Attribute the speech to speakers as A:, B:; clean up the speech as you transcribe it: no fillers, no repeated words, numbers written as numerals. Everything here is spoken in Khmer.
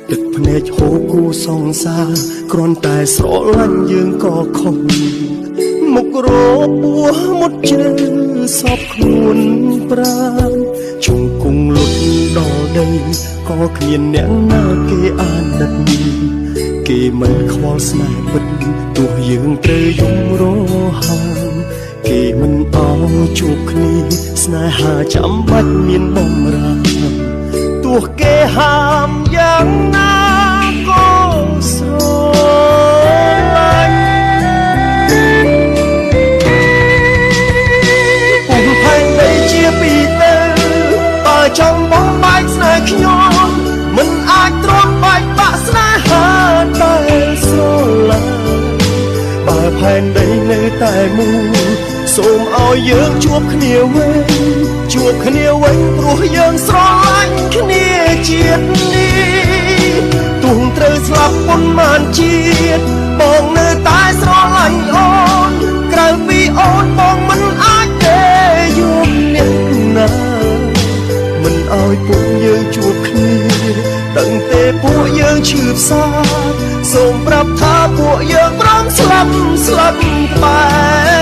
A: ទឹកភ្នែកហូរគូសង្សារគ្រាន់តែស្រឡាញ់យើងក៏ខំមុខរពោះមុតជ្រៅសពខ្លួនប្រាណជង្គង់លុតដល់ដីក៏គ្មានអ្នកណាគេអាណិតគេមិនខ្វល់ស្នេហ៍ពិតទោះយើងត្រូវយំរហាមគេមិនអោជួបគ្នាស្នេហាចាំបាច់មានបំរាមទោះគេហាមយ៉ាងណាក៏ស្រឡាញ់ពុំផែនដីជាពីទៅបើចង់បំបែកស្នេហ៍ខ្ញុំមិនអាចទ្រាំបែកបាក់ស្នេហាតែស្រឡាញ់បើផែនដីនៅតែមូលសូមឲ្យយើងជួបគ្នាវិញជួបគ្នាវិញព្រោះយើងស្រឡាញ់គ្នាជាតិនេះទោះត្រូវស្លាប់ប៉ុន្មានជាតិបងនៅតែស្រឡាញ់អូនក្រៅពីអូនបងមិនអាចទេយំអ្នកណាមិនឲ្យពួកយើងជួបគ្នាដឹងទេពួកយើងឈឺផ្សាសូមប្រាប់ថាពួកយើងព្រមស្លាប់បែ